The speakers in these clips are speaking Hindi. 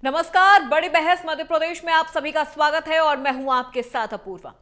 नमस्कार। बड़ी बहस मध्य प्रदेश में आप सभी का स्वागत है और मैं हूं आपके साथ अपूर्वा।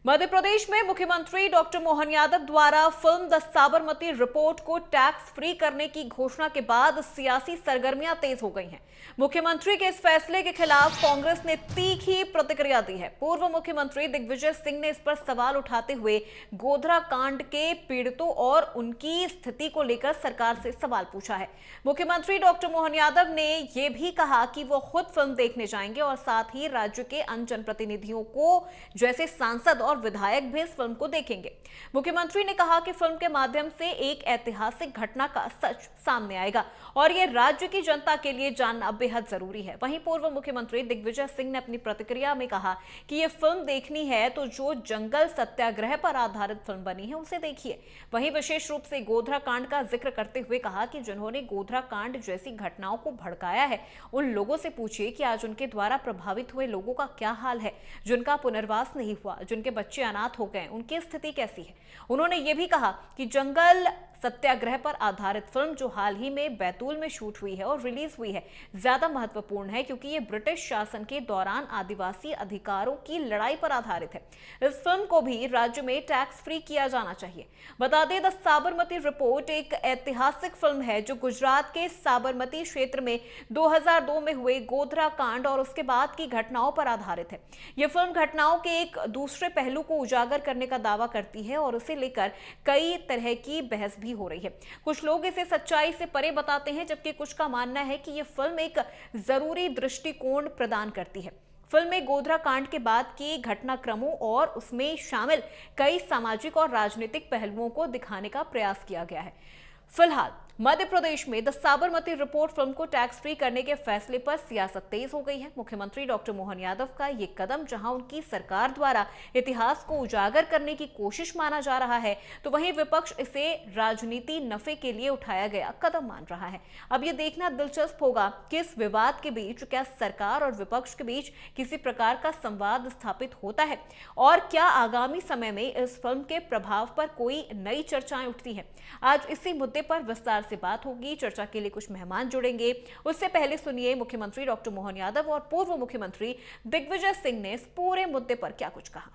मध्य प्रदेश में मुख्यमंत्री डॉक्टर मोहन यादव द्वारा फिल्म द साबरमती रिपोर्ट को टैक्स फ्री करने की घोषणा के बाद सियासी सरगर्मियां तेज हो गई हैं। मुख्यमंत्री के इस फैसले के खिलाफ कांग्रेस ने तीखी प्रतिक्रिया दी है। पूर्व मुख्यमंत्री दिग्विजय सिंह ने इस पर सवाल उठाते हुए गोधरा कांड के पीड़ितों और उनकी स्थिति को लेकर सरकार से सवाल पूछा है। मुख्यमंत्री डॉक्टर मोहन यादव ने यह भी कहा कि वो खुद फिल्म देखने जाएंगे और साथ ही राज्य के अन्य जनप्रतिनिधियों को जैसे सांसद और विधायक भी इस फिल्म को देखेंगे। मुख्यमंत्री ने कहा कि फिल्म के माध्यम से एक ऐतिहासिक घटना का सच सामने आएगा और यह राज्य की जनता के लिए जानना बेहद जरूरी है। वहीं पूर्व मुख्यमंत्री दिग्विजय सिंह ने अपनी प्रतिक्रिया में कहा कि यह फिल्म देखनी है तो जो जंगल सत्याग्रह पर आधारित फिल्म बनी है उसे देखिए। वहीं विशेष रूप से गोधरा कांड का जिक्र करते हुए कहा कि जिन्होंने गोधरा कांड जैसी घटनाओं को भड़काया है उन लोगों से पूछिए कि आज उनके द्वारा प्रभावित हुए लोगों का क्या हाल है, जिनका पुनर्वास नहीं हुआ, जिनके बच्चे अनाथ हो गए, उनकी स्थिति कैसी है। उन्होंने ये भी कहा कि जंगल सत्याग्रह पर आधारित फिल्म जो हाल ही में बैतूल में शूट हुई है और रिलीज हुई है ज्यादा महत्वपूर्ण है क्योंकि ये ब्रिटिश शासन के दौरान आदिवासी अधिकारों की लड़ाई पर आधारित है। इस फिल्म को भी राज्य में टैक्स फ्री किया जाना चाहिए। बता दें द साबरमती रिपोर्ट एक ऐतिहासिक फिल्म है जो गुजरात के साबरमती क्षेत्र में 2002 में हुए गोधरा कांड और उसके बाद की घटनाओं पर आधारित है। यह फिल्म घटनाओं के एक दूसरे पहलू को उजागर करने का दावा करती है और उसे लेकर कई तरह की बहस भी हो रही है। कुछ लोग इसे सच्चाई से परे बताते हैं जबकि कुछ का मानना है कि यह फिल्म एक जरूरी दृष्टिकोण प्रदान करती है। फिल्म में गोधरा कांड के बाद के घटनाक्रमों और उसमें शामिल कई सामाजिक और राजनीतिक पहलुओं को दिखाने का प्रयास किया गया है। फिलहाल मध्य प्रदेश में द साबरमती रिपोर्ट फिल्म को टैक्स फ्री करने के फैसले पर सियासत तेज हो गई है। मुख्यमंत्री डॉक्टर मोहन यादव का ये कदम जहां उनकी सरकार द्वारा इतिहास को उजागर करने की कोशिश माना जा रहा है तो वहीं विपक्ष इसे राजनीति नफे के लिए उठाया गया कदम मान रहा है। अब ये देखना दिलचस्प होगा कि इस विवाद के बीच क्या सरकार और विपक्ष के बीच किसी प्रकार का संवाद स्थापित होता है और क्या आगामी समय में इस फिल्म के प्रभाव पर कोई नई चर्चाएं उठती हैं। आज इसी मुद्दे पर विस्तार से बात होगी। चर्चा के लिए कुछ मेहमान जुड़ेंगे। उससे पहले सुनिए मुख्यमंत्री डॉक्टर मोहन यादव और पूर्व मुख्यमंत्री दिग्विजय सिंह ने इस पूरे मुद्दे पर क्या कुछ कहा।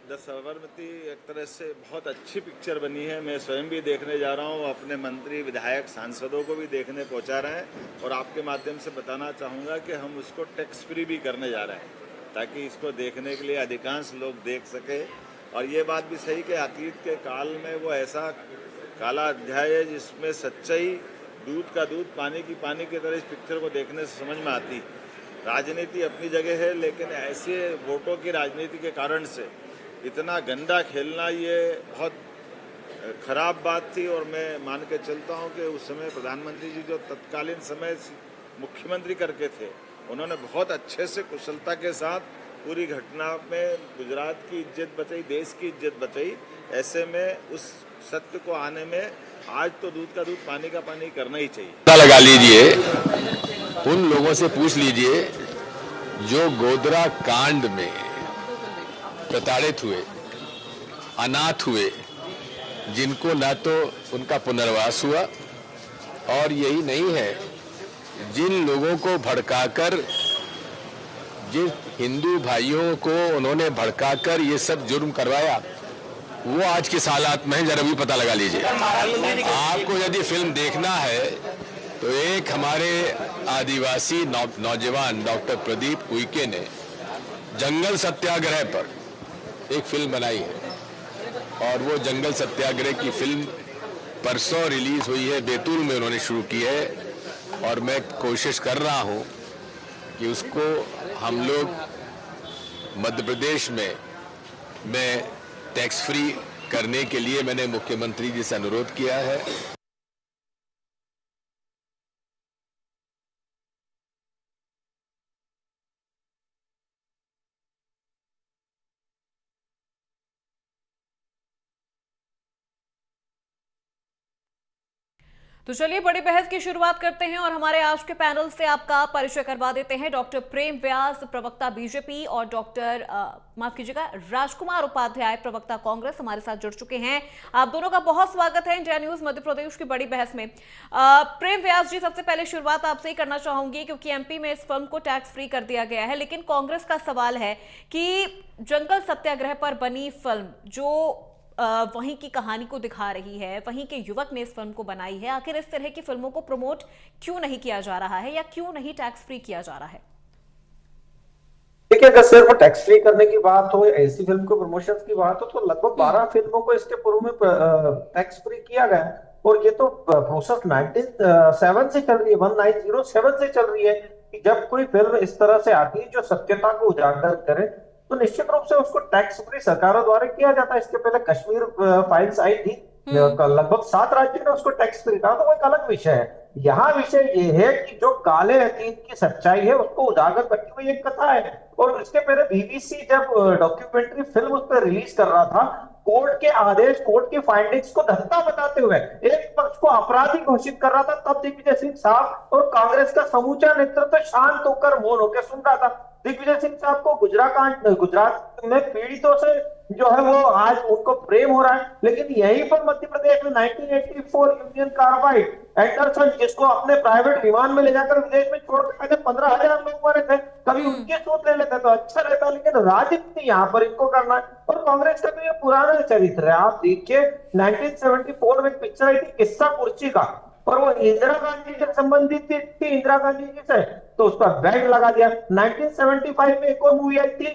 द साबरमती एक तरह से बहुत अच्छी पिक्चर बनी है। मैं स्वयं भी देखने जा रहा हूँ, अपने मंत्री विधायक सांसदों को भी देखने पहुँचा रहे हैं और आपके माध्यम से बताना चाहूँगा कि हम उसको टैक्स फ्री भी करने जा रहे हैं ताकि इसको देखने के लिए अधिकांश लोग देख सके। और ये बात भी सही कि अतीत के काल में वो ऐसा काला अध्याय है जिसमें सच्चाई दूध का दूध पानी की पानी की तरह इस पिक्चर को देखने से समझ में आती। राजनीति अपनी जगह है लेकिन ऐसे वोटों की राजनीति के कारण से इतना गंदा खेलना ये बहुत खराब बात थी। और मैं मान के चलता हूँ कि उस समय प्रधानमंत्री जी जो तत्कालीन समय मुख्यमंत्री करके थे उन्होंने बहुत अच्छे से कुशलता के साथ पूरी घटना में गुजरात की इज्जत बचाई, देश की इज्जत बचाई। ऐसे में उस सत्य को आने में आज तो दूध का दूध पानी का पानी करना ही चाहिए। पता लगा लीजिए, उन लोगों से पूछ लीजिए जो गोधरा कांड में प्रताड़ित हुए, अनाथ हुए, जिनको न तो उनका पुनर्वास हुआ और यही नहीं है जिन लोगों को भड़काकर, जिन हिंदू भाइयों को उन्होंने भड़काकर ये सब जुर्म करवाया वो आज किस हालात में है जरा भी पता लगा लीजिए। आपको यदि फिल्म देखना है तो एक हमारे आदिवासी नौजवान डॉक्टर प्रदीप उइके ने जंगल सत्याग्रह पर एक फिल्म बनाई है और वो जंगल सत्याग्रह की फिल्म परसों रिलीज हुई है, बैतूल में उन्होंने शुरू की है और मैं कोशिश कर रहा हूँ कि उसको हम लोग मध्य प्रदेश में मैं टैक्स फ्री करने के लिए मैंने मुख्यमंत्री जी से अनुरोध किया है। तो चलिए बड़ी बहस की शुरुआत करते हैं और हमारे आज के पैनल से आपका परिचय करवा देते हैं। डॉक्टर प्रेम व्यास, प्रवक्ता बीजेपी, और डॉक्टर माफ कीजिएगा राजकुमार उपाध्याय, प्रवक्ता कांग्रेस, हमारे साथ जुड़ चुके हैं। आप दोनों का बहुत स्वागत है इंडिया न्यूज मध्य प्रदेश की बड़ी बहस में। प्रेम व्यास जी, सबसे पहले शुरुआत आपसे ही करना चाहूंगी क्योंकि एमपी में इस फिल्म को टैक्स फ्री कर दिया गया है, लेकिन कांग्रेस का सवाल है कि जंगल सत्याग्रह पर बनी फिल्म जो वहीं की कहानी को दिखा रही है, वहीं के युवक ने इस फिल्म को बनाई है, आखिर इस तरह की फिल्मों को प्रमोट क्यों नहीं किया जा रहा है या क्यों नहीं टैक्स फ्री किया जा रहा है? देखिए, अगर सिर्फ टैक्स फ्री करने की बात हो, ऐसी फिल्म को प्रमोशन की बात हो, तो लगभग 12 फिल्मों को इसके पूर्व में टैक्स फ्री किया गया और ये तो प्रोसेस 1907 से चल रही है, 1907 से चल रही है कि जब कोई फिल्म इस तरह से आती है जो सत्यता को उजागर करे तो निश्चित रूप से उसको टैक्स फ्री सरकारों द्वारा किया जाता है। इसके पहले कश्मीर फाइल्स आई थी, लगभग 7 राज्यों ने उसको टैक्स फ्री कहा, तो वो एक अलग विषय है। यहाँ विषय ये है कि जो काले अतीत की सच्चाई है उसको उजागर करती हुई एक कथा है। और इसके पहले बीबीसी जब डॉक्यूमेंट्री फिल्म उस पर रिलीज कर रहा था, कोर्ट के आदेश, कोर्ट की फाइंडिंग्स को धत्ता बताते हुए एक पक्ष को अपराधी घोषित कर रहा था, तब दिग्विजय सिंह साहब और कांग्रेस का समूचा नेतृत्व शांत होकर मौन होकर सुन रहा था। दिग्विजय सिंह साहब को गुजरात में पीड़ितों से जो है वो आज उनको प्रेम हो रहा है, लेकिन यहीं पर मध्य प्रदेश में 1984 यूनियन कार्बाइड एंडरसन, जिसको अपने प्राइवेट विमान में ले जाकर विदेश में छोड़कर 15,000 लोग मरे थे, कभी उनके सूत ले लेते तो अच्छा रहता, लेकिन राजनीति यहाँ पर इनको करना है। और कांग्रेस का तो ये पुराना चरित्र है। आप देखिए 1974 में एक पिक्चर आई थी किस्सा कुर्सी का, और वो इंदिरा गांधी से संबंधित थी, इंदिरा गांधी जी से, तो उस पर बैन लगा दिया। 1975 में एक और मूवी आई थी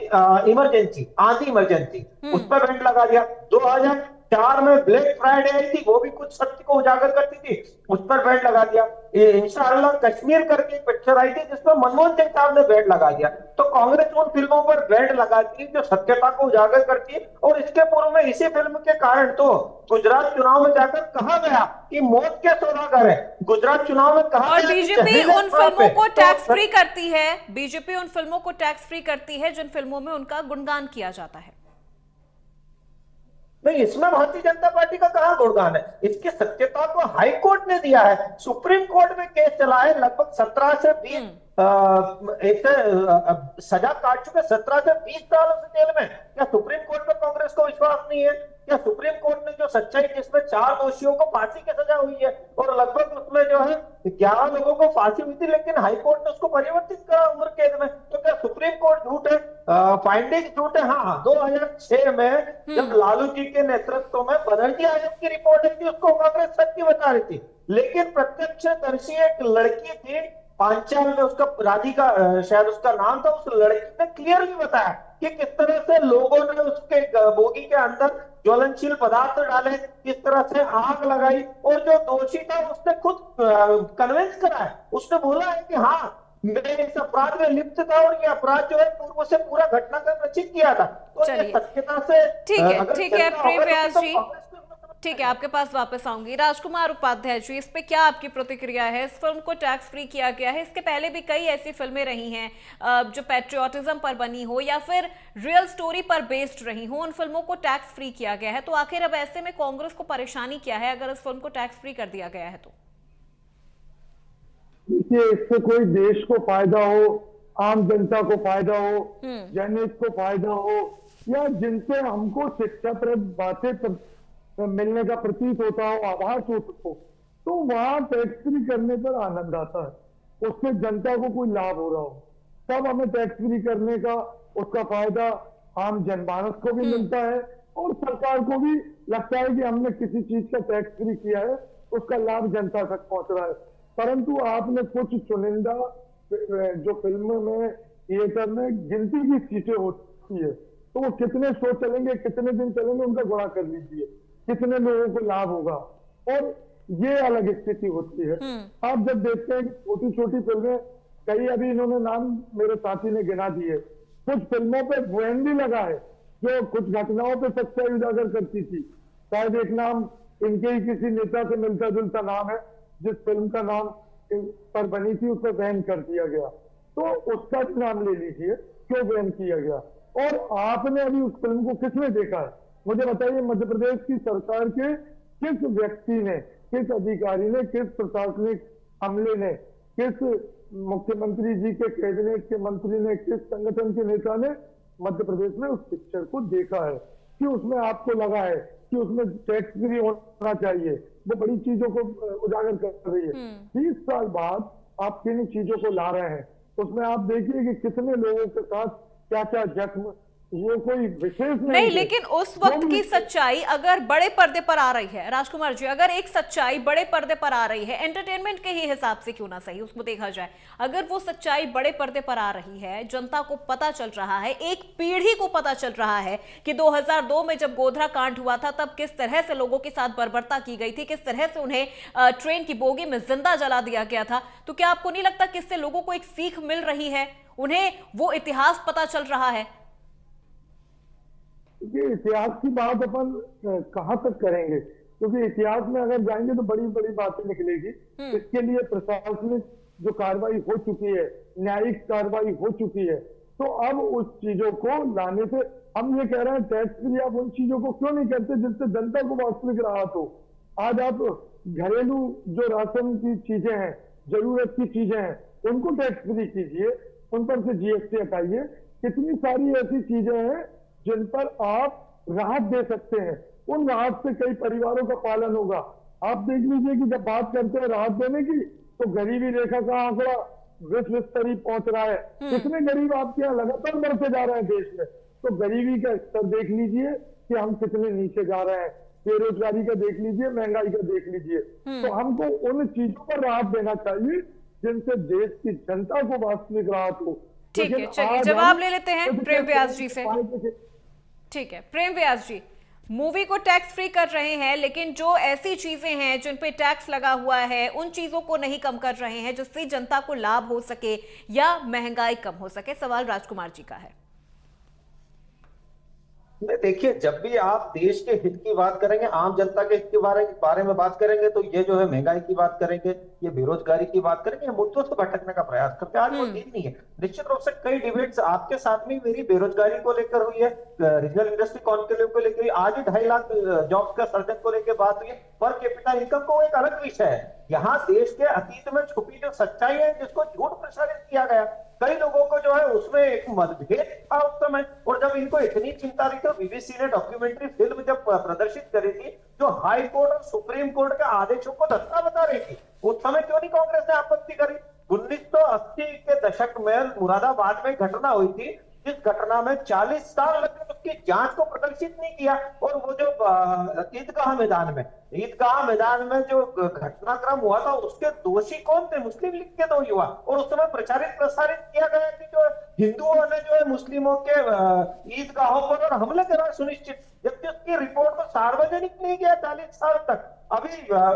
इमरजेंसी, आंधी इमरजेंसी, उस पर बैन लगा दिया। 2004 में ब्लैक फ्राइडे आई थी, वो भी कुछ सत्य को उजागर करती थी, उस पर बैन लगा दिया। इंशाअल्लाह कश्मीर करके एक पिक्चर आई थी जिसमें मनमोहन सिंह साहब ने बैन लगा दिया। तो कांग्रेस उन फिल्मों पर बैन लगाती है जो सत्यता को उजागर करती है। और इसके पूर्व में इसी फिल्म के कारण तो गुजरात चुनाव में जाकर कहा गया कि मौत के सौदागर है। गुजरात चुनाव में कहा, और बीजेपी उन फिल्मों को टैक्स फ्री करती है, बीजेपी उन फिल्मों को टैक्स फ्री करती है जिन फिल्मों में उनका गुणगान किया जाता है। नहीं, इसमें भारतीय जनता पार्टी का कहां गुणगान है? इसकी सत्यता को हाई कोर्ट ने दिया है, सुप्रीम कोर्ट में केस चला है, लगभग 17 से 20 सजा काट चुके, 17 से 20 सालों से जेल में। क्या सुप्रीम कोर्ट पर कांग्रेस को विश्वास नहीं है? क्या सुप्रीम कोर्ट ने जो सच्चाई, जिसमें 4 दोषियों को फांसी की सजा हुई है और लगभग उसमें जो है 11 लोगों को फांसी हुई थी, लेकिन हाई कोर्ट ने उसको परिवर्तित करा उम्र कैद में, तो क्या सुप्रीम कोर्ट झूठ है? फाइंडिंग झूठ है? हाँ, 2006 में जब लालू जी के नेतृत्व में बनर्जी आयोग की रिपोर्ट आई थी, उसको कांग्रेस सत्य बता रही थी, लेकिन प्रत्यक्षदर्शी एक लड़की थी पांचाल में, उसका राधिका शायद उसका नाम था, उस लड़की ने क्लियरली बताया कि किस तरह से लोगों ने उसके बोगी के अंदर ज्वलनशील पदार्थ डाले, किस तरह से आग लगाई, और जो दोषी था उसने खुद कन्विंस करा है, उसने बोला है कि हाँ मैं इस अपराध में लिप्त था और ये अपराध जो है पूर्व से पूरा घटनाक्रम रचित किया था। तो ये सत्यता से ठीक है प्रेम व्यास जी, ठीक है, आपके पास वापस आऊंगी। राजकुमार उपाध्याय जी, इस पे क्या आपकी प्रतिक्रिया है? इस फिल्म को टैक्स फ्री किया गया है, इसके पहले भी कई ऐसी फिल्में रही हैं जो पैट्रियोटिज्म पर बनी हो या फिर रियल स्टोरी पर बेस्ड रही हो, उन फिल्मों को टैक्स फ्री किया गया है, तो आखिर अब ऐसे में कांग्रेस को परेशानी क्या है अगर इस फिल्म को टैक्स फ्री कर दिया गया है तो? देखिए, इससे कोई देश को फायदा हो, आम जनता को फायदा हो, जनहित को फायदा हो, या जिनसे हमको शिक्षाप्रद बातें मिलने का प्रतीत होता हो, आभास हो, तो वहां टैक्स फ्री करने पर आनंद आता है। उससे जनता को कोई लाभ हो रहा हो, तब हमें टैक्स फ्री करने का उसका फायदा आम जनमानस को भी मिलता है और सरकार को भी लगता है कि हमने किसी चीज का टैक्स फ्री किया है, उसका लाभ जनता तक पहुंच रहा है। परंतु आपने कुछ चुनिंदा जो फिल्म में, थिएटर में गिनती की सीटें होती है, तो वो कितने शो चलेंगे, कितने दिन चलेंगे, उनका गुणा कर लीजिए, कितने लोगों को लाभ होगा, और ये अलग स्थिति होती है। आप जब देखते हैं कि छोटी छोटी फिल्में, कई अभी इन्होंने नाम मेरे साथी ने गिना दिए, कुछ फिल्मों पे बैन भी लगा है जो कुछ घटनाओं पे सच्चाई उजागर करती थी। शायद एक नाम इनके ही किसी नेता से मिलता जुलता नाम है, जिस फिल्म का नाम पर बनी थी उस पर बैन कर दिया गया, तो उसका भी नाम ले लीजिए, क्यों बैन किया गया। और आपने अभी उस फिल्म को किसने देखा है? मुझे बताइए, मध्य प्रदेश की सरकार के किस व्यक्ति ने, किस अधिकारी ने, किस प्रशासनिक अमले ने, किस मुख्यमंत्री जी के कैबिनेट के मंत्री ने, किस संगठन के नेता ने मध्य प्रदेश में उस पिक्चर को देखा है कि उसमें आपको लगा है कि उसमें टैक्स फ्री होना चाहिए। वो बड़ी चीजों को उजागर कर रही है। 30 साल बाद आप किन चीजों को ला रहे हैं, उसमें आप देखिए कि कितने लोगों के साथ क्या क्या जख्म, वो कोई विशेष नहीं, लेकिन उस वक्त की सच्चाई अगर बड़े पर्दे पर आ रही है राजकुमार जी, अगर एक सच्चाई बड़े पर्दे पर आ रही है, एंटरटेनमेंट के ही हिसाब से क्यों ना सही उसको देखा जाए, अगर वो सच्चाई बड़े पर्दे पर आ रही है, जनता को पता चल रहा है, एक पीढ़ी को पता चल रहा है कि 2002 में जब गोधरा कांड हुआ था तब किस तरह से लोगों के साथ बर्बरता की गई थी, किस तरह से उन्हें ट्रेन की बोगी में जिंदा जला दिया गया था, तो क्या आपको नहीं लगता कि इससे लोगों को एक सीख मिल रही है, उन्हें वो इतिहास पता चल रहा है? ये इतिहास की बात अपन कहाँ तक करेंगे, क्योंकि इतिहास में अगर जाएंगे तो बड़ी बड़ी बातें निकलेगी। इसके लिए प्रशासनिक जो कार्रवाई हो चुकी है, न्यायिक कार्रवाई हो चुकी है, तो अब उस चीजों को लाने से हम ये कह रहे हैं टैक्स फ्री आप उन चीजों को क्यों नहीं करते जिससे जनता को वास्तविक राहत हो। आज आप घरेलू जो राशन की चीजें हैं, जरूरत की चीजें हैं, उनको टैक्स फ्री कीजिए, उन पर से जीएसटी हटाइए। कितनी सारी ऐसी चीजें हैं जिन पर आप राहत दे सकते हैं, उन राहत से कई परिवारों का पालन होगा। आप देख लीजिए कि जब बात करते हैं राहत देने की, तो गरीबी रेखा का आंकड़ा विश्व स्तरीय पहुंच रहा है। कितने गरीब आपके यहाँ लगातार बढ़ते जा रहे हैं देश में, तो गरीबी का स्तर देख लीजिए कि हम कितने नीचे जा रहे हैं, बेरोजगारी का देख लीजिए, महंगाई का देख लीजिए। तो हमको उन चीजों पर राहत देना चाहिए जिनसे देश की जनता को वास्तविक राहत हो। ठीक है, चलिए जवाब ले लेते हैं प्रेम व्यास जी से। ठीक है प्रेम व्यास जी, मूवी को टैक्स फ्री कर रहे हैं, लेकिन जो ऐसी चीजें हैं जिन पे टैक्स लगा हुआ है उन चीजों को नहीं कम कर रहे हैं जिससे जनता को लाभ हो सके या महंगाई कम हो सके। सवाल राजकुमार जी का है। देखिए, जब भी आप देश के हित की बात करेंगे, आम जनता के हित के बारे में बात करेंगे, तो ये जो है महंगाई की बात करेंगे, ये बेरोजगारी की बात करेंगे, मुद्दों से भटकने का प्रयास करते हैं। आज वो दिन नहीं है। निश्चित रूप से कई डिबेट्स आपके साथ में मेरी बेरोजगारी को लेकर हुई है, रीजनल इंडस्ट्री कॉन्क्लेव को लेकर, आज ही 2.5 लाख जॉब्स का सर्जन को लेकर बात हुई है। पर कैपिटा इनकम को एक अलग विषय है। यहाँ देश के अतीत में छुपी जो सच्चाई है, जिसको झूठ प्रसारित किया गया, कई लोगों को जो है उसमें एक मतभेद था उस समय, और जब इनको इतनी चिंता रही, तो बीबीसी ने डॉक्यूमेंट्री फिल्म जब प्रदर्शित करी थी, जो हाई कोर्ट और सुप्रीम कोर्ट के आदेशों को धक्का बता रही थी, उस समय क्यों नहीं कांग्रेस ने आपत्ति करी? 1980 के दशक में मुरादाबाद में घटना हुई थी, जिस घटना में 40 साल लगे उसकी जांच को प्रदर्शित नहीं किया। और वो जो ईदगाह मैदान में जो घटनाक्रम हुआ था, उसके दोषी कौन थे? मुस्लिम लीग के 2 युवा। और उस समय प्रचारित प्रसारित किया गया कि जो हिंदुओं ने जो है मुस्लिमों के ईदगाहों पर हमले करा सुनिश्चित, जबकि उसकी रिपोर्ट को सार्वजनिक नहीं किया 40 साल तक। अभी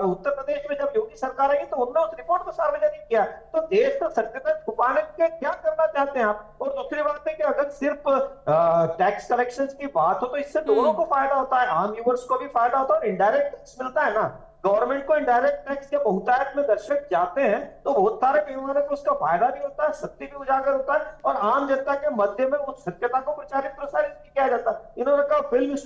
उत्तर प्रदेश में जब योगी सरकार आई तो उन्होंने उस रिपोर्ट को सार्वजनिक किया। तो देश का सत्यता छुपाने के क्या करना चाहते हैं आप? और दूसरी बात है कि अगर सिर्फ टैक्स कलेक्शन की बात हो तो इससे दोनों को फायदा होता है, आम यूजर्स को भी फायदा होता है और इनडायरेक्ट टैक्स मिलता है ना। गवर्नमेंट को इनडायरेक्ट टैक्स के बहुतायत में दर्शक जाते हैं तो बहुत सारे पैमाने पर उसका फायदा भी होता है, सत्य भी उजागर होता है, और आम जनता के मध्य में उस सत्यता को प्रचारित प्रसारित भी किया जाता है। इन्होंने कहा फिल्म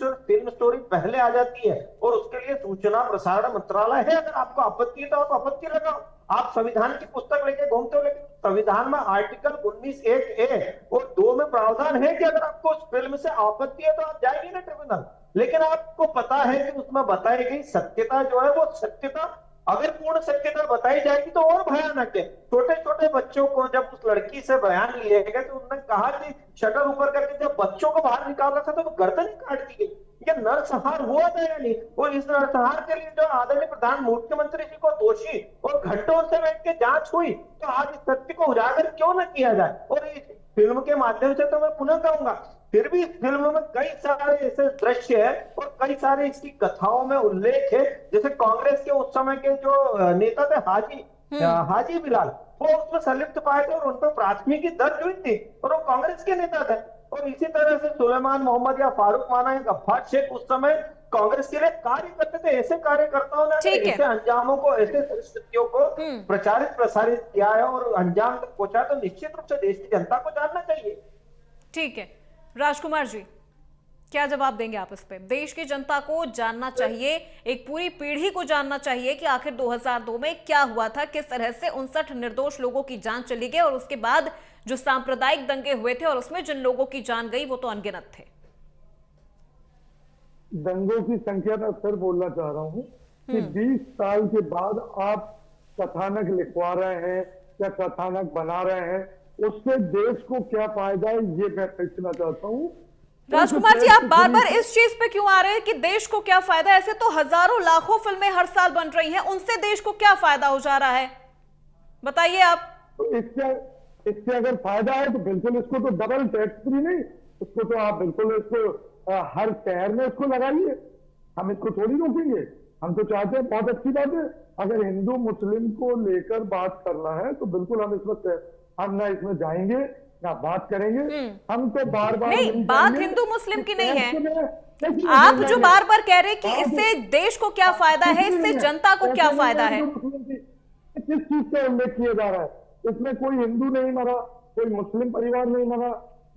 स्टोरी पहले आ जाती है और उसके लिए सूचना प्रसारण मंत्रालय है। अगर आपको आपत्ति है तो आप आपत्ति लगाओ। आप संविधान की पुस्तक लेके घूमते हो, लेकिन संविधान में आर्टिकल 19(1)(a) और 2 में प्रावधान है कि अगर आपको उस फिल्म से आपत्ति है तो आप जाएंगे ना ट्रिब्यूनल। लेकिन आपको पता है कि उसमें बताई गई सत्यता जो है, वो सत्यता अगर पूर्ण सत्यता बताई जाएगी तो और भयानक है। छोटे छोटे बच्चों को जब उस लड़की से बयान लिए गए तो उन्होंने कहा कि शटर ऊपर करके जब बच्चों को बाहर निकाल रहा था तो गर्दन ही काट दी गई। ये नरसंहार हुआ था या नहीं? और इस नरसंहार के लिए जो आदरणीय प्रधान मुख्यमंत्री जी को दोषी और घंटों से बैठ के जांच हुई, तो आज इस सत्य को उजागर क्यों न किया जाए? और इस फिल्म के माध्यम से तो मैं पुनः कहूंगा, फिर भी इस फिल्म में कई सारे ऐसे दृश्य है और कई सारे इसकी कथाओं में उल्लेख है, जैसे कांग्रेस के उस समय के जो नेता थे हाजी बिलाल, वो उसमें संलिप्त पाए थे और उन पर प्राथमिकी दर्ज हुई थी और वो कांग्रेस के नेता थे। और इसी तरह से सुलेमान मोहम्मद या फारूक माना या गफ्फार शेख उस समय कांग्रेस के लिए कार्य करते थे। ऐसे कार्यकर्ताओं ने ऐसे अंजामों को, ऐसे परिस्थितियों को प्रचारित प्रसारित किया है और अंजाम तक पहुंचा, तो निश्चित रूप से देश की जनता को जानना चाहिए। ठीक है राजकुमार जी, क्या जवाब देंगे आप इस पे? देश की जनता को जानना चाहिए, एक पूरी पीढ़ी को जानना चाहिए कि आखिर 2002 में क्या हुआ था, किस तरह से 59 निर्दोष लोगों की जान चली गई और उसके बाद जो सांप्रदायिक दंगे हुए थे और उसमें जिन लोगों की जान गई वो तो अनगिनत थे। दंगों की संख्या में फिर बोलना चाह रहा हूं कि 20 साल के बाद आप कथानक लिखवा रहे हैं या कथानक बना रहे हैं, उससे देश को क्या फायदा है, ये मैं पूछना चाहता हूं। राजकुमार जी, आप बार बार इस चीज पे क्यों आ रहे हैं कि देश को क्या फायदा? ऐसे तो हजारों लाखों फिल्में हर साल बन रही हैं, उनसे देश को क्या फायदा हो जा रहा है, बताइए आप। तो इससे अगर फायदा है तो बिल्कुल इसको तो डबल टैक्स फ्री नहीं, इसको तो आप बिल्कुल इसको हर शहर में इसको लगाइए, हम इसको थोड़ी रोकेंगे। हम तो चाहते हैं, बहुत अच्छी बात है, अगर हिंदू मुस्लिम को लेकर बात करना है तो बिल्कुल हम ना इसमें जाएंगे ना बात करेंगे। हम तो बार बार नहीं, बात हिंदू मुस्लिम की नहीं है, आप जो बार बार कह रहे हैं कि इससे देश को क्या फायदा है, इससे जनता को क्या फायदा है। किस चीज का उल्लेख किया जा रहा है? इसमें कोई हिंदू नहीं मरा, कोई मुस्लिम परिवार नहीं मरा,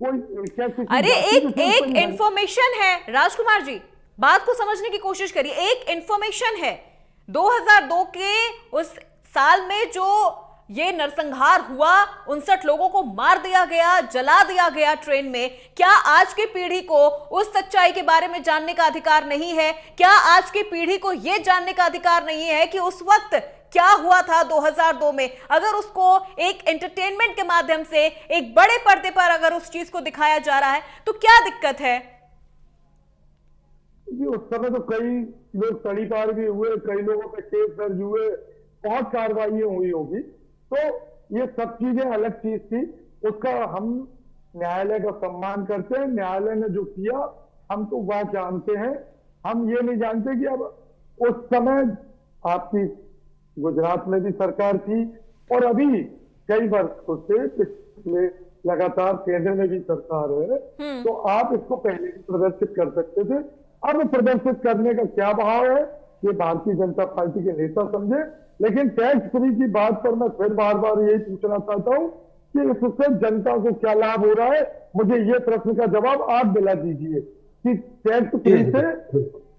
कोई क्या? अरे एक इंफॉर्मेशन है राजकुमार जी, बात को समझने की कोशिश करिए। एक इंफॉर्मेशन है 2002 के उस साल में जो ये नरसंहार हुआ, 59 लोगों को मार दिया गया, जला दिया गया ट्रेन में। क्या आज की पीढ़ी को उस सच्चाई के बारे में जानने का अधिकार नहीं है? क्या आज की पीढ़ी को यह जानने का अधिकार नहीं है कि उस वक्त क्या हुआ था 2002 में? अगर उसको एक एंटरटेनमेंट के माध्यम से एक बड़े पर्दे पर अगर उस चीज को दिखाया जा रहा है तो क्या दिक्कत है? उस समय तो कई लोग तड़ीपार भी हुए, कई लोगों पे केस दर्ज हुए, बहुत कार्रवाइयां हुई होगी, तो ये सब चीजें अलग चीज थी। उसका हम न्यायालय का सम्मान करते हैं, न्यायालय ने जो किया हम तो वह जानते हैं। हम ये नहीं जानते कि अब उस समय आपकी गुजरात में भी सरकार थी और अभी कई वर्षों से पिछले लगातार केंद्र में भी सरकार है, तो आप इसको पहले भी प्रदर्शित कर सकते थे। अब प्रदर्शित करने का क्या भाव है ये भारतीय जनता पार्टी के नेता समझे। लेकिन टैक्स फ्री की बात पर मैं फिर बार बार यही पूछना चाहता हूं कि इससे जनता को क्या लाभ हो रहा है, मुझे ये प्रश्न का जवाब आप दिला दीजिए कि टैक्स फ्री से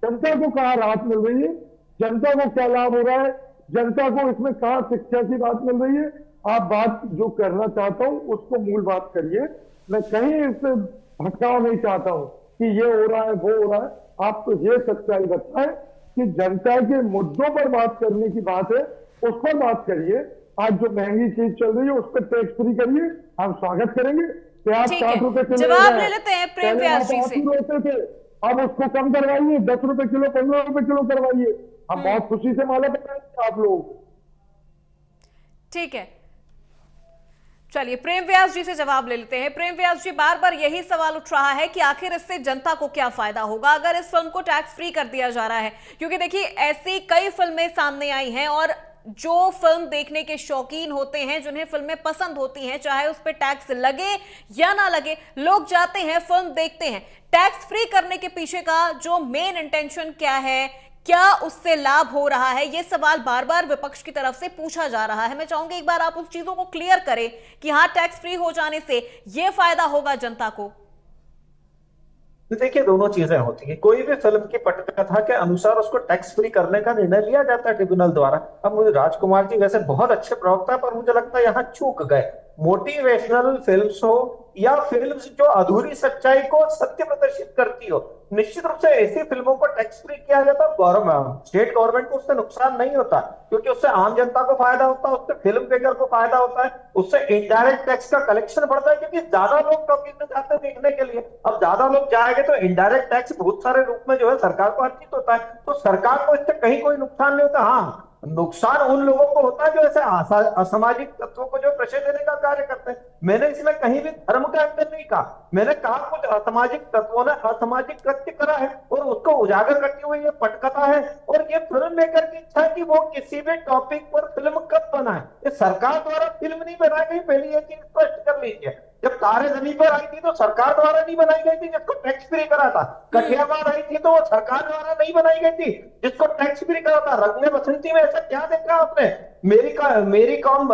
जनता को कहाँ राहत मिल रही है, जनता को क्या लाभ हो रहा है, जनता को इसमें कहाँ शिक्षा की बात मिल रही है। आप बात जो करना चाहता हूं उसको मूल बात करिए, मैं कहीं इससे भटकाव नहीं चाहता हूं कि ये हो रहा है वो हो रहा है। आप तो ये सच्चाई बताएं कि जनता के मुद्दों पर बात करने की बात है, उस पर बात करिए। आज जो महंगी चीज चल रही है उस पर टैक्स फ्री करिए, हम स्वागत करेंगे। प्याज 7 रुपए किलो, जवाब ले लेते हैं प्रेम व्यास जी से। होते थे, अब उसको कम करवाइए, 10 रुपए किलो 15 रुपए किलो करवाइए, हम बहुत खुशी से माला बनाएंगे आप लोग। ठीक है, चलिए प्रेम व्यास जी से जवाब ले लेते हैं। प्रेम व्यास जी, बार बार यही सवाल उठ रहा है कि आखिर इससे जनता को क्या फायदा होगा अगर इस फिल्म को टैक्स फ्री कर दिया जा रहा है, क्योंकि देखिए ऐसी कई फिल्में सामने आई हैं और जो फिल्म देखने के शौकीन होते हैं, जिन्हें फिल्में पसंद होती हैं, चाहे उस पर टैक्स लगे या ना लगे, लोग जाते हैं फिल्म देखते हैं। टैक्स फ्री करने के पीछे का जो मेन इंटेंशन क्या है, क्या उससे लाभ हो रहा है, यह सवाल बार बार विपक्ष की तरफ से पूछा जा रहा है। मैं चाहूंगी एक बार आप उस चीजों को क्लियर करें कि हाँ, टैक्स फ्री हो जाने से यह फायदा होगा जनता को। देखिए, दोनों चीजें होती हैं। कोई भी फिल्म की पटकथा के अनुसार उसको टैक्स फ्री करने का निर्णय लिया जाता है ट्रिब्यूनल द्वारा। अब मुझे राजकुमार जी वैसे बहुत अच्छे प्रवक्ता है, पर मुझे लगता है यहाँ चूक गए। मोटिवेशनल फिल्म्स हो या फिल्म्स जो अधूरी सच्चाई को सत्य प्रदर्शित करती हो, निश्चित रूप से ऐसी फिल्मों को टैक्स फ्री किया जाता है। स्टेट गवर्नमेंट को उससे नुकसान नहीं होता, क्योंकि उससे आम जनता को फायदा होता है, उससे फिल्म मेकर को फायदा होता है, उससे इनडायरेक्ट टैक्स का कलेक्शन बढ़ता है, क्योंकि ज्यादा लोग टॉकीज में जाते हैं देखने के लिए। अब ज्यादा लोग जाएंगे तो इनडायरेक्ट टैक्स बहुत सारे रूप में जो है सरकार को अर्जित होता है, तो सरकार को इससे कहीं कोई नुकसान नहीं होता। हाँ, नुकसान उन लोगों को होता है जो ऐसे असामाजिक तत्वों को जो प्रश्रय देने का कार्य करते हैं। मैंने इसमें कहीं भी धर्म का एंगल नहीं कहा, मैंने कहा कुछ असामाजिक तत्वों ने असामाजिक कृत्य करा है और उसको उजागर करती हुई ये पटकथा है, और ये फिल्म मेकर की इच्छा है कि वो किसी भी टॉपिक पर फिल्म कब बनाए। ये सरकार द्वारा फिल्म नहीं बनाई गई, पहली ये चीज स्पष्ट कर लीजिए। जब तारे जमीन पर आई थी तो सरकार द्वारा नहीं बनाई गई थी जिसको टैक्स फ्री करा था। कटियावाड़ आई थी तो वो सरकार द्वारा नहीं बनाई गई थी जिसको टैक्स फ्री करा था। रंग बसंती में ऐसा क्या देखा आपने? मेरी कॉम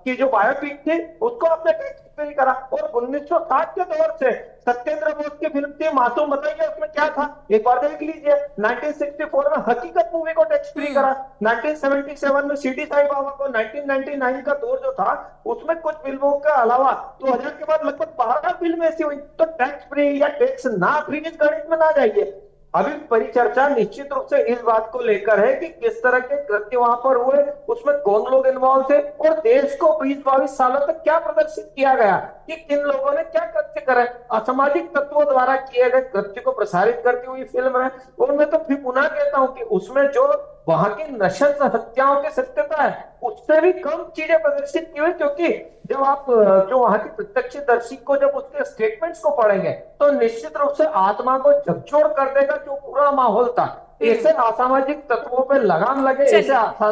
की जो बायोपिक थी उसको आपने टैक्स फ्री करा, और 1960 के दौर से सत्येंद्र बोस की फिल्म थी मासूम, बताइए उसमें क्या था, एक बार देख लीजिए। 1964 में हकीकत मूवी को टैक्स फ्री करा, 1977 में शिरडी साई बाबा को, 1999 का दौर जो था उसमें कुछ फिल्मों के अलावा 2000 के बाद लगभग 12 फिल्म ऐसी हुई। तो टैक्स फ्री या टैक्स ना फ्री इस गणित में ना जाइए। अभी परिचर्चा निश्चित रूप से इस बात को लेकर है कि किस तरह के कृत्य वहां पर हुए, उसमें कौन लोग इन्वॉल्व थे और देश को 20-22 सालों तक क्या प्रदर्शित किया गया कि किन लोगों ने क्या कृत्य करे। असामाजिक तत्वों द्वारा किए गए कृत्य को प्रसारित करती हुई फिल्म है। और मैं तो फिर पुनः कहता हूं कि उसमें जो वहां की नशंस हत्याओं की सत्यता है उससे भी कम चीजें प्रदर्शित की हुई, क्योंकि जब आप जो वहां की प्रत्यक्षदर्शी को जब उसके स्टेटमेंट्स को पढ़ेंगे तो निश्चित रूप से आत्मा को झकझोर कर देगा जो पूरा माहौल था। ऐसे असामाजिक तत्वों पे लगाम लगे, ऐसे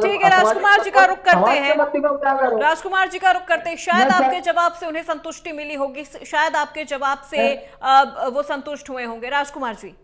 ठीक है, राजकुमार जी का रुख करते हैं। हैं राजकुमार जी का रुख करते हैं, शायद आपके जवाब से उन्हें संतुष्टि मिली होगी, शायद आपके जवाब से वो संतुष्ट हुए होंगे। राजकुमार जी,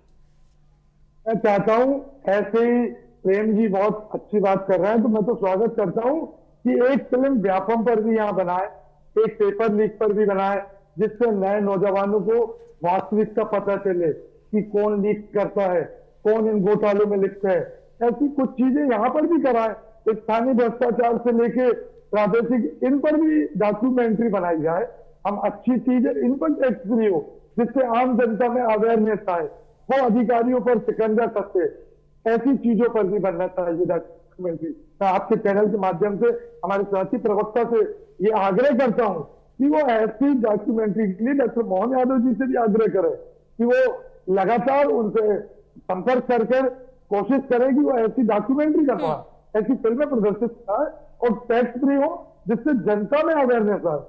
मैं चाहता हूं ऐसे ही प्रेम जी बहुत अच्छी बात कर रहे हैं, तो मैं तो स्वागत करता हूं कि एक फिल्म व्यापम पर भी यहाँ बनाए, एक पेपर लीक पर भी बनाए, जिससे नए नौजवानों को वास्तविक का पता चले कि कौन लीक करता है, कौन इन घोटालों में लिखता है। ऐसी कुछ चीजें यहाँ पर भी कराएं, स्थानीय भ्रष्टाचार से लेके प्रादेशिक, इन पर भी डॉक्यूमेंट्री बनाई जाए। हम अच्छी चीजें इन पर टैक्स फ्री हो, जिससे आम जनता में अवेयरनेस आए, वो अधिकारियों पर शिकंजा कसते, ऐसी चीजों पर भी बनना चाहिए डॉक्यूमेंट्री। मैं आपके चैनल के माध्यम से हमारे साथी प्रवक्ता से ये आग्रह करता हूं कि वो ऐसी डॉक्यूमेंट्री के लिए डॉक्टर मोहन यादव जी से भी आग्रह करें कि वो लगातार उनसे संपर्क कर कोशिश करें कि वो ऐसी डॉक्यूमेंट्री करवाएं, ऐसी फिल्में प्रदर्शित कराएं और टैक्स फ्री हो, जिससे जनता में अवेयरनेस आए।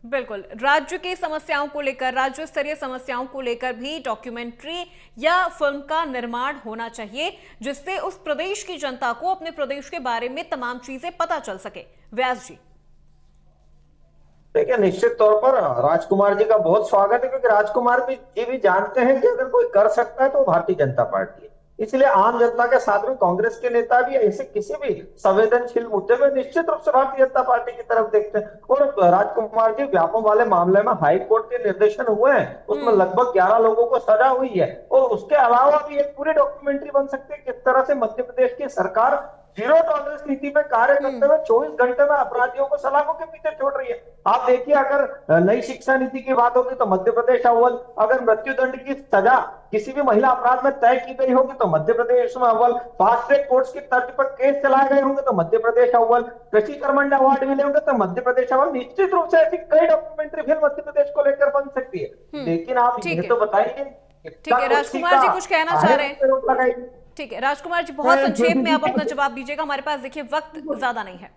बिल्कुल, राज्य की समस्याओं को लेकर, राज्य स्तरीय समस्याओं को लेकर भी डॉक्यूमेंट्री या फिल्म का निर्माण होना चाहिए, जिससे उस प्रदेश की जनता को अपने प्रदेश के बारे में तमाम चीजें पता चल सके। व्यास जी, देखिए, निश्चित तौर पर राजकुमार जी का बहुत स्वागत है, क्योंकि राजकुमार जी भी जानते हैं कि अगर कोई कर सकता है तो भारतीय जनता पार्टी है। इसलिए आम जनता के साथ में कांग्रेस के नेता भी ऐसे किसी भी संवेदनशील मुद्दे में निश्चित रूप से भारतीय जनता पार्टी की तरफ देखते हैं। और राजकुमार जी व्यापम वाले मामले में हाई कोर्ट के निर्देशन हुए हैं, उसमें लगभग 11 लोगों को सजा हुई है। और उसके अलावा भी एक पूरी डॉक्यूमेंट्री बन सकती है किस तरह से मध्य प्रदेश की सरकार जीरो टॉलरेंस नीति में कार्य करते हुए 24 घंटे में अपराधियों को सलाखों के पीछे छोड़ रही है। आप देखिए, अगर नई शिक्षा नीति की बात होगी तो मध्य प्रदेश अव्वल, अगर मृत्युदंड की सजा किसी भी महिला अपराध में तय की गई होगी तो मध्य प्रदेश में अव्वल, फास्ट ट्रैक कोर्ट्स की तर्ज पर केस चलाए गए होंगे तो मध्य प्रदेश अव्वल, कृषि कर्मंड अवार्ड मिले होंगे तो मध्य प्रदेश अव्वल। निश्चित रूप से ऐसी कई डॉक्यूमेंट्री फिल्म मध्य प्रदेश को लेकर बन सकती है। लेकिन आप ये तो बताइए, ठीक है, राजकुमार जी कुछ कहना चाह रहे हैं? ठीक है, राजकुमार जी बहुत संक्षेप में आप अपना जवाब दीजिएगा, हमारे पास देखिए वक्त ज्यादा नहीं है।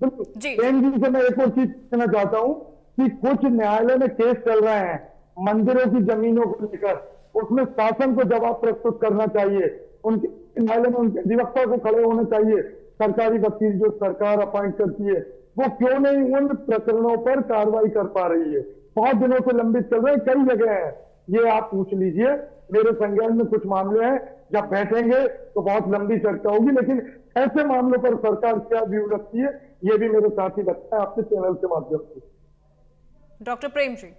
जी से मैं एक और चीज कहना चाहता हूँ कि कुछ न्यायालय में केस चल रहे हैं मंदिरों की जमीनों को लेकर, उसमें शासन को जवाब प्रस्तुत करना चाहिए, उनके न्यायालय में उनके अधिवक्ता को खड़े होना चाहिए। सरकारी वकील जो सरकार अपॉइंट करती है वो क्यों नहीं उन प्रकरणों पर कार्रवाई कर पा रही है? बहुत दिनों से लंबित चल रहे हैं, कई जगह है, ये आप पूछ लीजिए। मेरे संज्ञान में कुछ मामले हैं, जब बैठेंगे तो बहुत लंबी चर्चा होगी, लेकिन ऐसे मामलों पर सरकार क्या व्यू रखती है ये भी मेरे साथी लगता है आपके चैनल के माध्यम से। डॉक्टर प्रेम जी,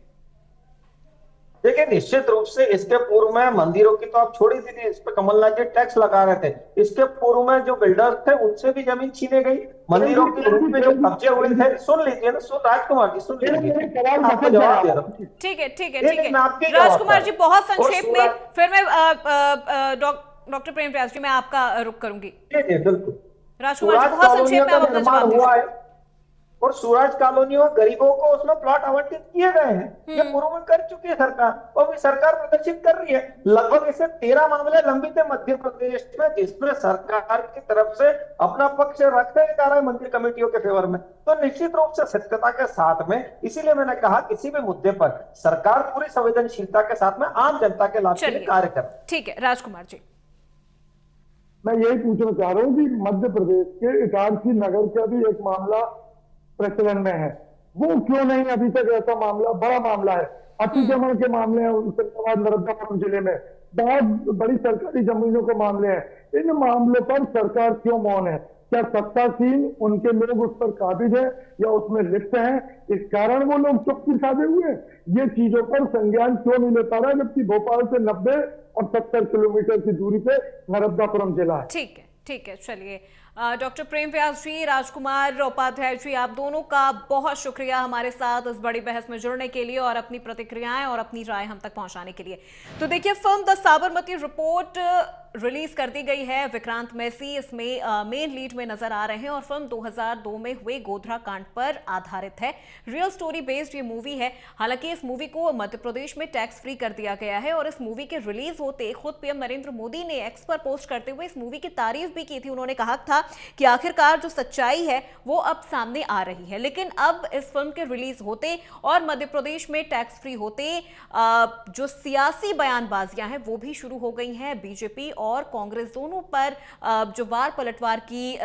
देखिए, निश्चित रूप से इसके पूर्व में मंदिरों की तो आप छोड़ी दीजिए, इस पे कमलनाथ जी टैक्स लगा रहे थे। इसके पूर्व में जो बिल्डर्स थे उनसे भी जमीन छीने गई, मंदिरों के रूप में जो कब्जे हुए थे। सुन लीजिए ना, राजकुमार जी सुन लीजिए, आपको जवाब दे रहा हूँ। ठीक है ठीक है ठीक है राजकुमार जी, बहुत संक्षेप में, फिर मैं डॉक्टर प्रेम व्यास जी मैं आपका रुख करूंगी। बिल्कुल राजकुमार जी बहुत संक्षेप में आप अपना जवाब दीजिए। और सूरज कॉलोनियों गरीबों को उसमें प्लॉट आवंटित किए गए हैं, ये पूर्व में कर चुकी है सरकार और भी सरकार प्रदर्शित कर रही है। लगभग ऐसे 13 मामले लंबित है मध्य प्रदेश में, जिसमें सरकार की तरफ से अपना पक्ष रखने जा रहा है मंदिर कमेटियों के फेवर में। तो निश्चित रूप से सत्यता के साथ में, इसीलिए मैंने कहा किसी भी मुद्दे पर सरकार पूरी संवेदनशीलता के साथ में आम जनता के लाभ के लिए कार्य करे। ठीक है राजकुमार जी, मैं यही पूछना चाह रहा हूँ कि मध्य प्रदेश के इटारसी नगर का भी एक मामला प्रचलन में है। वो क्यों नहीं अभी तक ऐसा मामला, बड़ा मामला है, अतिक्रमण के मामले हैं उस्मानाबाद नर्मदापुरम जिले में, बहुत बड़ी सरकारी जमीनों के मामले हैं, इन मामलों पर सरकार क्यों मौन है? क्या सत्तासीन उनके लोग उस पर काबिज है या उसमें लिप्त हैं, इस कारण वो लोग चुप्पी साधे हुए हैं? ये चीजों पर संज्ञान क्यों नहीं ले पा रहा, जबकि भोपाल से 90 और 70 किलोमीटर की दूरी पे नर्मदापुरम जिला है। ठीक है, चलिए। डॉक्टर प्रेम व्यास जी, राजकुमार उपाध्याय जी, आप दोनों का बहुत शुक्रिया हमारे साथ इस बड़ी बहस में जुड़ने के लिए और अपनी प्रतिक्रियाएं और अपनी राय हम तक पहुंचाने के लिए। तो देखिए, film the Sabarmati report release कर दी गई है। विक्रांत मैसी इसमें मेन लीड में नजर आ रहे हैं और फिल्म 2002 में हुए गोधरा कांड पर आधारित है। रियल स्टोरी बेस्ड ये मूवी है। हालांकि इस मूवी को मध्य प्रदेश में टैक्स फ्री कर दिया गया है और इस मूवी के रिलीज होते खुद पीएम नरेंद्र मोदी ने एक्स पर पोस्ट करते हुए इस मूवी की तारीफ भी की थी। उन्होंने कहा था कि आखिरकार जो सच्चाई है वो अब सामने आ रही है। लेकिन अब इस फिल्म के रिलीज होते और मध्य प्रदेश में टैक्स फ्री होते जो सियासी बयानबाजियां हैं वो भी शुरू हो गई हैं। बीजेपी और कांग्रेस दोनों पर जो वार पलटवार की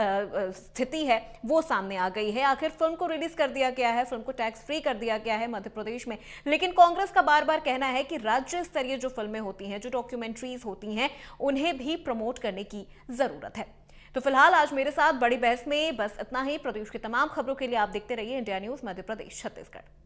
स्थिति है वो सामने आ गई है। आखिर फिल्म को रिलीज कर दिया गया है, फिल्म को टैक्स फ्री कर दिया गया है मध्य प्रदेश में, लेकिन कांग्रेस का बार बार कहना है कि राज्य स्तरीय जो फिल्में होती हैं, जो डॉक्यूमेंट्रीज होती हैं, उन्हें भी प्रमोट करने की जरूरत है। तो फिलहाल आज मेरे साथ बड़ी बहस में बस इतना ही। प्रदेश की तमाम खबरों के लिए आप देखते रहिए इंडिया न्यूज मध्य प्रदेश छत्तीसगढ़।